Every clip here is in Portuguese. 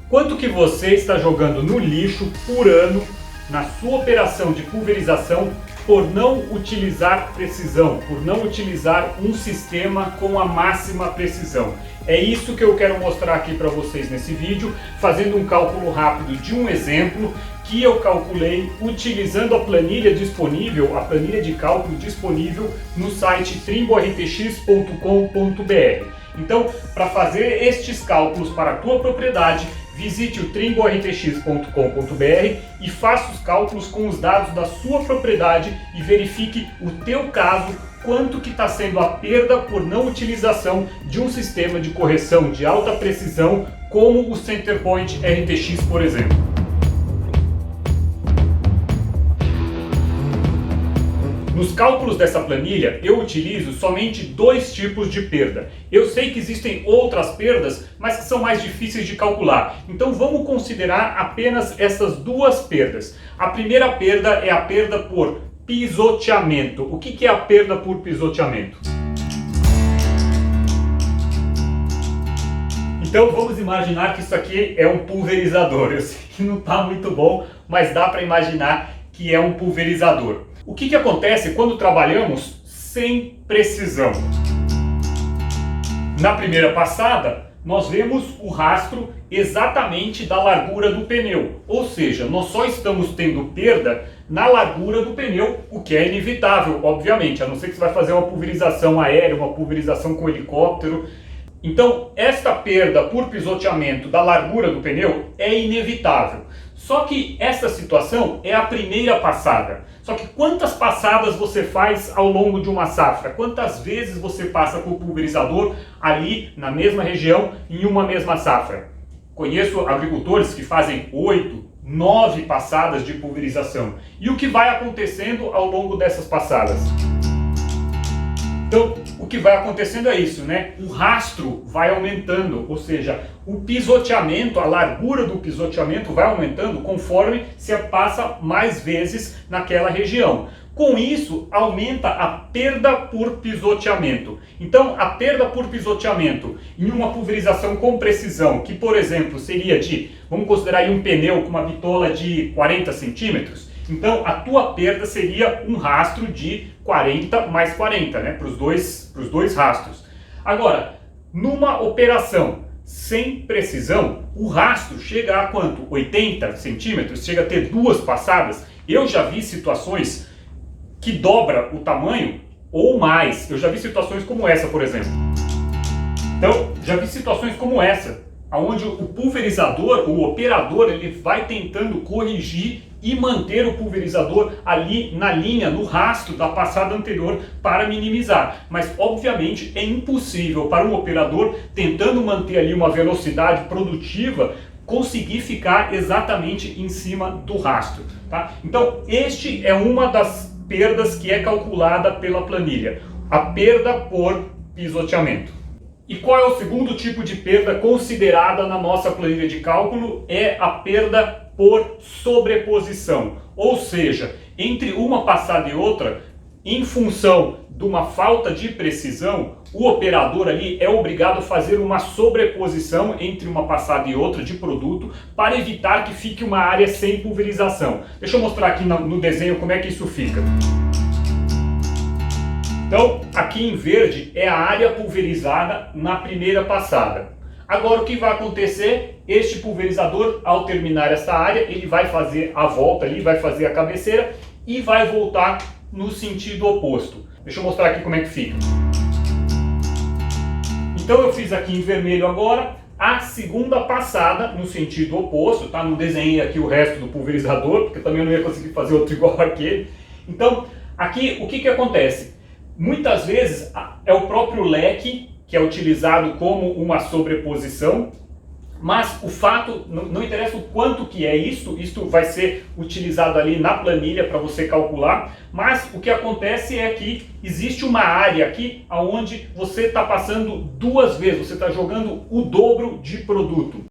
Quanto que você está jogando no lixo por ano na sua operação de pulverização por não utilizar precisão, por não utilizar um sistema com a máxima precisão? É isso que eu quero mostrar aqui para vocês nesse vídeo, fazendo um cálculo rápido de um exemplo que eu calculei utilizando a planilha disponível, a planilha de cálculo disponível no site trimbortx.com.br. Então, para fazer estes cálculos para a tua propriedade, visite o trimbortx.com.br e faça os cálculos com os dados da sua propriedade e verifique o teu caso, quanto que está sendo a perda por não utilização de um sistema de correção de alta precisão como o Centerpoint RTX, por exemplo. Nos cálculos dessa planilha, eu utilizo somente dois tipos de perda. Eu sei que existem outras perdas, mas que são mais difíceis de calcular. Então vamos considerar apenas essas duas perdas. A primeira perda é a perda por pisoteamento. O que é a perda por pisoteamento? Então vamos imaginar que isso aqui é um pulverizador. Eu sei que não está muito bom, mas dá para imaginar que é um pulverizador. O que acontece quando trabalhamos sem precisão? Na primeira passada, nós vemos o rastro exatamente da largura do pneu. Ou seja, nós só estamos tendo perda na largura do pneu, o que é inevitável, obviamente, a não ser que você vai fazer uma pulverização aérea, uma pulverização com helicóptero. Então, esta perda por pisoteamento da largura do pneu é inevitável. Só que essa situação é a primeira passada. Só que quantas passadas você faz ao longo de uma safra? Quantas vezes você passa com o pulverizador ali na mesma região em uma mesma safra? Conheço agricultores que fazem 8, 9 passadas de pulverização. E o que vai acontecendo ao longo dessas passadas? Então, o que vai acontecendo é isso, né? O rastro vai aumentando, ou seja, o pisoteamento, a largura do pisoteamento vai aumentando conforme se passa mais vezes naquela região. Com isso, aumenta a perda por pisoteamento. Então, a perda por pisoteamento em uma pulverização com precisão, que por exemplo seria de, vamos considerar aí um pneu com uma bitola de 40 centímetros, então a tua perda seria um rastro de 40 mais 40, né, para os dois rastros. Agora, numa operação sem precisão, o rastro chega a quanto? 80 centímetros, chega a ter duas passadas. Eu já vi situações que dobra o tamanho ou mais. Eu já vi situações como essa, por exemplo. Então, já vi situações como essa, onde o pulverizador, o operador, ele vai tentando corrigir e manter o pulverizador ali na linha, no rastro da passada anterior para minimizar. Mas obviamente é impossível para um operador tentando manter ali uma velocidade produtiva conseguir ficar exatamente em cima do rastro, tá? Então este é uma das perdas que é calculada pela planilha, a perda por pisoteamento. E qual é o segundo tipo de perda considerada na nossa planilha de cálculo? É a perda por sobreposição. Ou seja, entre uma passada e outra, em função de uma falta de precisão, o operador ali é obrigado a fazer uma sobreposição entre uma passada e outra de produto para evitar que fique uma área sem pulverização. Deixa eu mostrar aqui no desenho como é que isso fica. Então, aqui em verde é a área pulverizada na primeira passada. Agora o que vai acontecer? Este pulverizador, ao terminar essa área, ele vai fazer a volta ali, vai fazer a cabeceira e vai voltar no sentido oposto. Deixa eu mostrar aqui como é que fica. Então eu fiz aqui em vermelho agora a segunda passada no sentido oposto, tá? Não desenhei aqui o resto do pulverizador, porque também eu não ia conseguir fazer outro igual aquele. Então, aqui o que acontece? Muitas vezes é o próprio leque que é utilizado como uma sobreposição, mas o fato, não interessa o quanto que é isto vai ser utilizado ali na planilha para você calcular, mas o que acontece é que existe uma área aqui onde você está passando duas vezes, você está jogando o dobro de produto.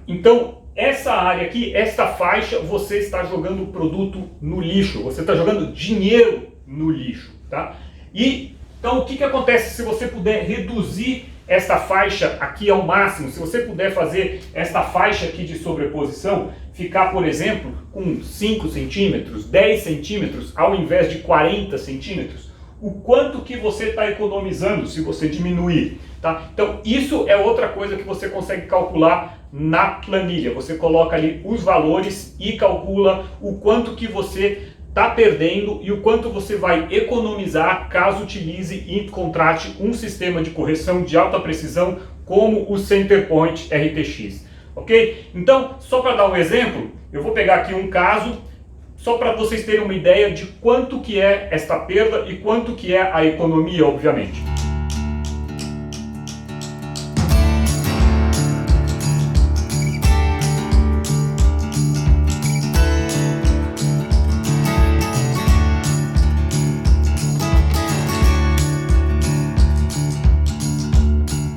Então, essa área aqui, esta faixa, você está jogando o produto no lixo, você está jogando dinheiro no lixo, tá? E então o que acontece se você puder reduzir esta faixa aqui é o máximo. Se você puder fazer esta faixa aqui de sobreposição, ficar, por exemplo, com 5 centímetros, 10 centímetros, ao invés de 40 centímetros, o quanto que você está economizando se você diminuir, tá? Então, isso é outra coisa que você consegue calcular na planilha. Você coloca ali os valores e calcula o quanto que você está perdendo e o quanto você vai economizar caso utilize e contrate um sistema de correção de alta precisão como o Centerpoint RTX, ok? Então, só para dar um exemplo, eu vou pegar aqui um caso, só para vocês terem uma ideia de quanto que é esta perda e quanto que é a economia, obviamente.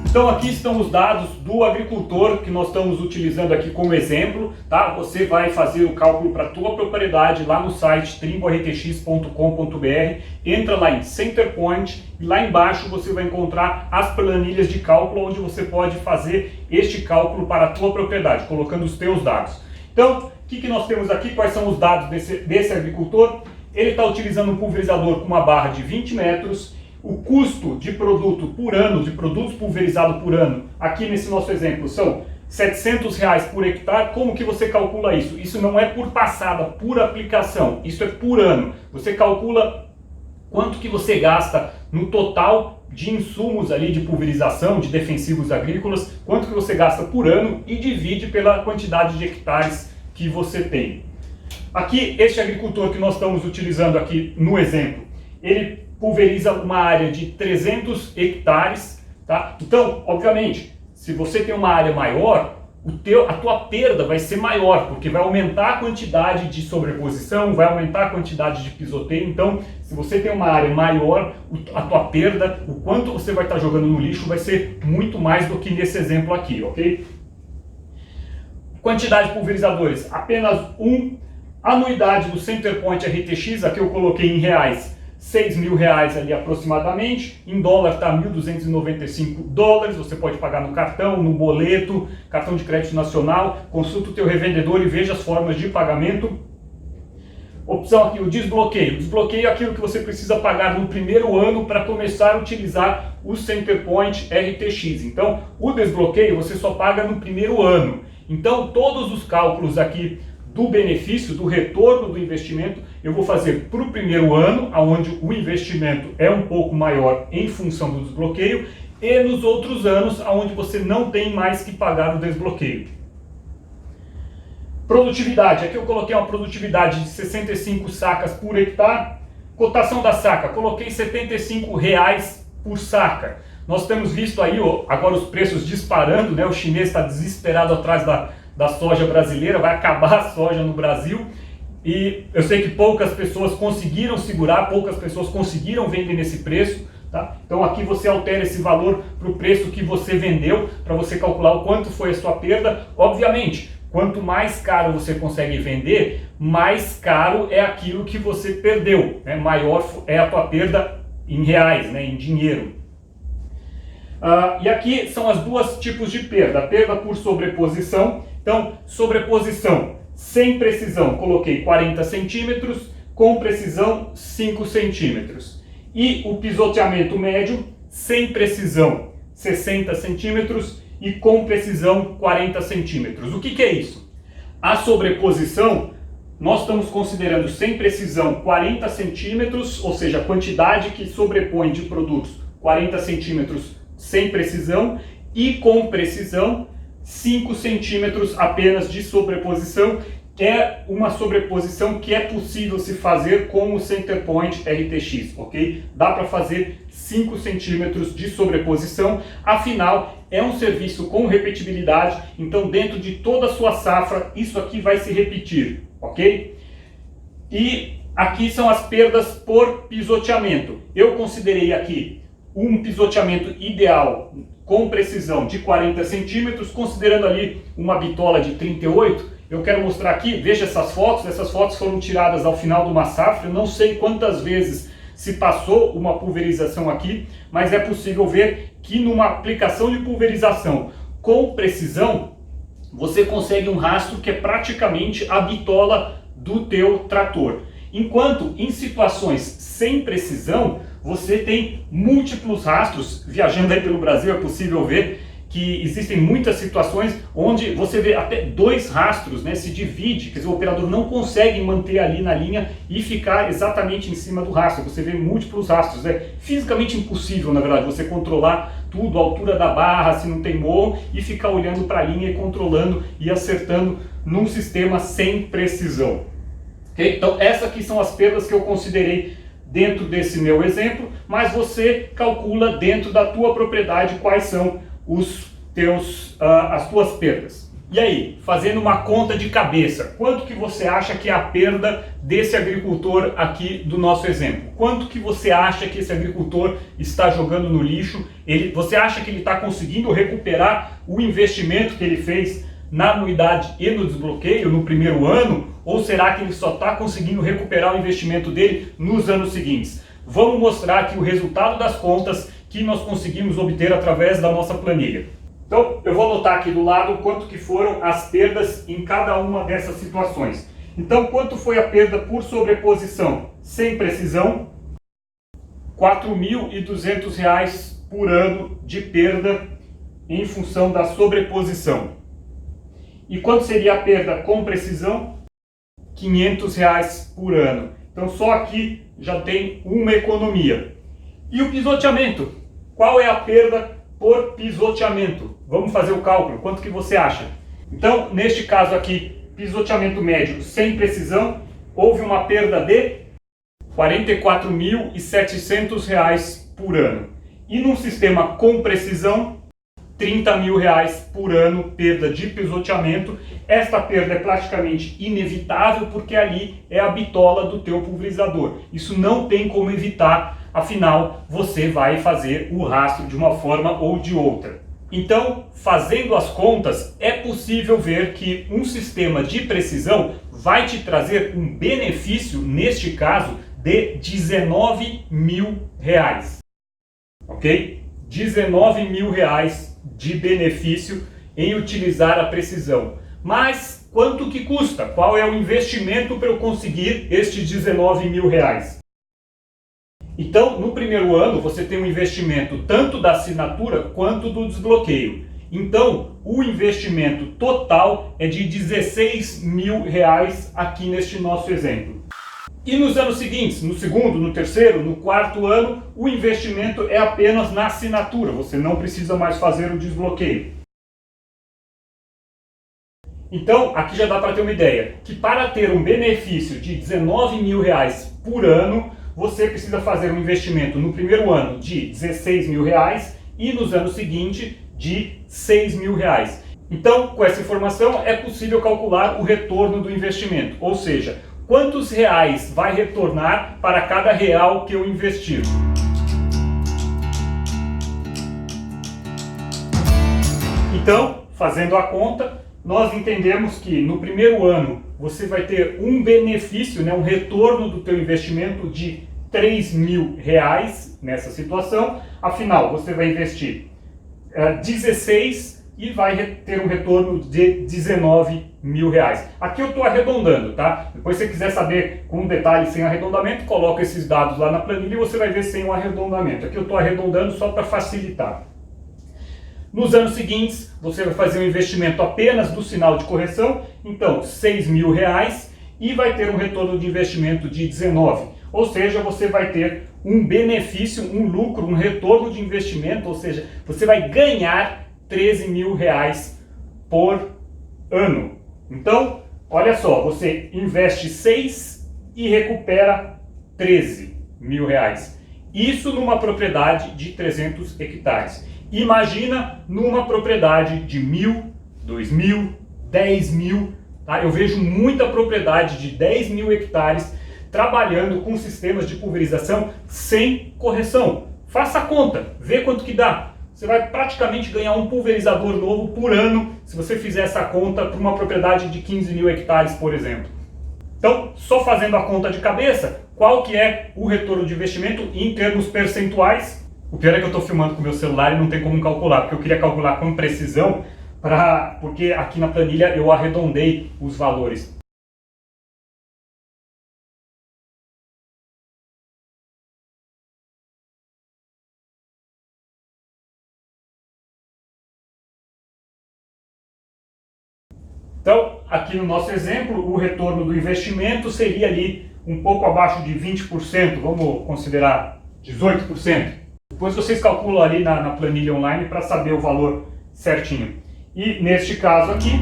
Então aqui estão os dados do agricultor que nós estamos utilizando aqui como exemplo, tá? Você vai fazer o cálculo para a tua propriedade lá no site trimbortx.com.br, entra lá em Centerpoint e lá embaixo você vai encontrar as planilhas de cálculo onde você pode fazer este cálculo para a tua propriedade, colocando os teus dados. Então, o que nós temos aqui? Quais são os dados desse agricultor? Ele está utilizando um pulverizador com uma barra de 20 metros, o custo de produto por ano, de produtos pulverizados por ano, aqui nesse nosso exemplo, são R$ 700 por hectare. Como que você calcula isso? Isso não é por passada, por aplicação, isso é por ano. Você calcula quanto que você gasta no total de insumos ali de pulverização, de defensivos agrícolas, quanto que você gasta por ano e divide pela quantidade de hectares que você tem. Aqui, este agricultor que nós estamos utilizando aqui no exemplo, ele pulveriza uma área de 300 hectares, tá? Então, obviamente, se você tem uma área maior, a tua perda vai ser maior, porque vai aumentar a quantidade de sobreposição, vai aumentar a quantidade de pisoteio. Então, se você tem uma área maior, a tua perda, o quanto você vai estar jogando no lixo vai ser muito mais do que nesse exemplo aqui, ok? Quantidade de pulverizadores, apenas um. Anuidade do Centerpoint RTX, aqui eu coloquei em reais, R$6.000 ali aproximadamente, em dólar está $1.295, você pode pagar no cartão, no boleto, cartão de crédito nacional, consulta o teu revendedor e veja as formas de pagamento. Opção aqui, o desbloqueio. Desbloqueio é aquilo que você precisa pagar no primeiro ano para começar a utilizar o Centerpoint RTX. Então, o desbloqueio você só paga no primeiro ano. Então, todos os cálculos aqui do benefício, do retorno do investimento, eu vou fazer para o primeiro ano, onde o investimento é um pouco maior em função do desbloqueio, e nos outros anos, onde você não tem mais que pagar o desbloqueio. Produtividade, aqui eu coloquei uma produtividade de 65 sacas por hectare. Cotação da saca, coloquei R$ 75 por saca. Nós temos visto aí agora os preços disparando, né? O chinês está desesperado atrás da soja brasileira, vai acabar a soja no Brasil. E eu sei que poucas pessoas conseguiram segurar, poucas pessoas conseguiram vender nesse preço, tá? Então aqui você altera esse valor para o preço que você vendeu, para você calcular o quanto foi a sua perda. Obviamente, quanto mais caro você consegue vender, mais caro é aquilo que você perdeu, né? Maior é a tua perda em reais, né? Em dinheiro. E aqui são as duas tipos de perda, a perda por sobreposição. Então, sobreposição sem precisão, coloquei 40 centímetros, com precisão 5 centímetros. E o pisoteamento médio, sem precisão, 60 centímetros e com precisão 40 centímetros. O que é isso? A sobreposição, nós estamos considerando sem precisão 40 centímetros, ou seja, a quantidade que sobrepõe de produtos 40 centímetros sem precisão, e com precisão 5 centímetros apenas de sobreposição. É uma sobreposição que é possível se fazer com o Centerpoint RTX, ok? Dá para fazer 5 centímetros de sobreposição, afinal é um serviço com repetibilidade, então dentro de toda a sua safra isso aqui vai se repetir, ok? E aqui são as perdas por pisoteamento. Eu considerei aqui um pisoteamento ideal com precisão de 40 centímetros, considerando ali uma bitola de 38, eu quero mostrar aqui, veja essas fotos foram tiradas ao final de uma safra, eu não sei quantas vezes se passou uma pulverização aqui, mas é possível ver que numa aplicação de pulverização com precisão, você consegue um rastro que é praticamente a bitola do teu trator. Enquanto em situações sem precisão, você tem múltiplos rastros. Viajando aí pelo Brasil é possível ver que existem muitas situações onde você vê até 2 rastros, né, se divide, quer dizer, o operador não consegue manter ali na linha e ficar exatamente em cima do rastro. Você vê múltiplos rastros, é fisicamente impossível, na verdade, você controlar tudo, a altura da barra, se não tem morro, e ficar olhando para a linha e controlando e acertando num sistema sem precisão. Okay? Então essas aqui são as perdas que eu considerei dentro desse meu exemplo, mas você calcula dentro da tua propriedade quais são as tuas perdas. E aí, fazendo uma conta de cabeça, quanto que você acha que é a perda desse agricultor aqui do nosso exemplo? Quanto que você acha que esse agricultor está jogando no lixo? Você acha que ele está conseguindo recuperar o investimento que ele fez na anuidade e no desbloqueio no primeiro ano? Ou será que ele só está conseguindo recuperar o investimento dele nos anos seguintes? Vamos mostrar aqui o resultado das contas que nós conseguimos obter através da nossa planilha. Então, eu vou anotar aqui do lado quanto que foram as perdas em cada uma dessas situações. Então, quanto foi a perda por sobreposição sem precisão? R$ 4.200 por ano de perda em função da sobreposição. E quanto seria a perda com precisão? R$ 500 por ano. Então, só aqui já tem uma economia. E o pisoteamento? Qual é a perda por pisoteamento? Vamos fazer o cálculo. Quanto que você acha? Então, neste caso aqui, pisoteamento médio sem precisão, houve uma perda de R$ 44.700 por ano. E num sistema com precisão, R$ 30.000 por ano, perda de pisoteamento. Esta perda é praticamente inevitável porque ali é a bitola do teu pulverizador. Isso não tem como evitar. Afinal, você vai fazer o rastro de uma forma ou de outra. Então, fazendo as contas, é possível ver que um sistema de precisão vai te trazer um benefício, neste caso, de R$ 19.000. Ok? R$ 19.000 de benefício em utilizar a precisão. Mas quanto que custa? Qual é o investimento para eu conseguir estes R$ 19.000? Então, no primeiro ano, você tem um investimento tanto da assinatura quanto do desbloqueio. Então, o investimento total é de R$ 16.000 aqui neste nosso exemplo. E nos anos seguintes, no segundo, no terceiro, no quarto ano, o investimento é apenas na assinatura. Você não precisa mais fazer o desbloqueio. Então, aqui já dá para ter uma ideia, que para ter um benefício de R$ 19.000 por ano, você precisa fazer um investimento no primeiro ano de R$ 16.000 e nos anos seguintes de R$ 6.000. Então, com essa informação, é possível calcular o retorno do investimento, ou seja, quantos reais vai retornar para cada real que eu investir. Então, fazendo a conta, nós entendemos que no primeiro ano você vai ter um benefício, né, um retorno do teu investimento de R$ 3.000 nessa situação. Afinal, você vai investir 16 e vai ter um retorno de R$ 19.000. Aqui eu estou arredondando, tá? Depois, se você quiser saber com detalhe sem arredondamento, coloca esses dados lá na planilha e você vai ver sem o arredondamento. Aqui eu estou arredondando só para facilitar. Nos anos seguintes, você vai fazer um investimento apenas do sinal de correção, então R$ 6.000, e vai ter um retorno de investimento de 19. Ou seja, você vai ter um benefício, um lucro, um retorno de investimento, ou seja, você vai ganhar R$ 13.000 por ano. Então, olha só, você investe 6 e recupera R$ 13.000. Isso numa propriedade de 300 hectares. Imagina numa propriedade de 1.000, 2.000, 10.000, tá? Eu vejo muita propriedade de 10.000 hectares trabalhando com sistemas de pulverização sem correção. Faça a conta, vê quanto que dá. Você vai praticamente ganhar um pulverizador novo por ano se você fizer essa conta para uma propriedade de 15.000 hectares, por exemplo. Então, só fazendo a conta de cabeça, qual que é o retorno de investimento em termos percentuais. O pior é que eu estou filmando com o meu celular e não tem como calcular, porque eu queria calcular com precisão, porque aqui na planilha eu arredondei os valores. Então, aqui no nosso exemplo, o retorno do investimento seria ali um pouco abaixo de 20%, vamos considerar 18%. Depois vocês calculam ali na planilha online para saber o valor certinho. E neste caso aqui,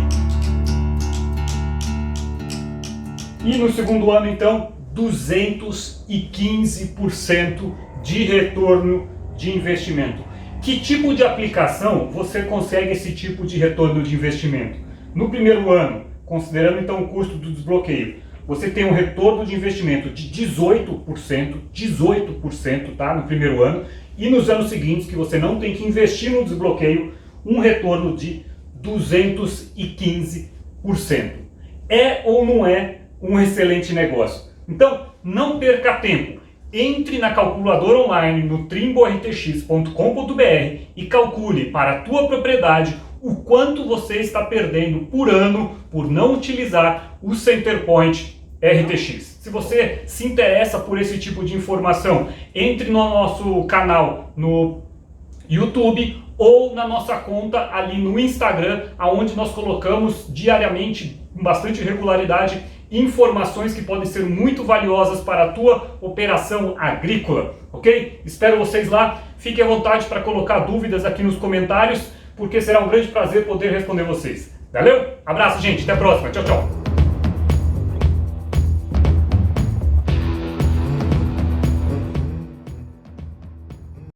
e no segundo ano então, 215% de retorno de investimento. Que tipo de aplicação você consegue esse tipo de retorno de investimento? No primeiro ano, considerando então o custo do desbloqueio, você tem um retorno de investimento de 18%, tá? No primeiro ano, e nos anos seguintes, que você não tem que investir no desbloqueio, um retorno de 215%. É ou não é um excelente negócio? Então, não perca tempo. Entre na calculadora online no trimbortx.com.br e calcule para a tua propriedade o quanto você está perdendo por ano por não utilizar o Centerpoint RTX. Se você se interessa por esse tipo de informação, entre no nosso canal no YouTube ou na nossa conta ali no Instagram, onde nós colocamos diariamente, com bastante regularidade, informações que podem ser muito valiosas para a tua operação agrícola, ok? Espero vocês lá. Fiquem à vontade para colocar dúvidas aqui nos comentários, porque será um grande prazer poder responder vocês. Valeu? Abraço, gente. Até a próxima. Tchau, tchau.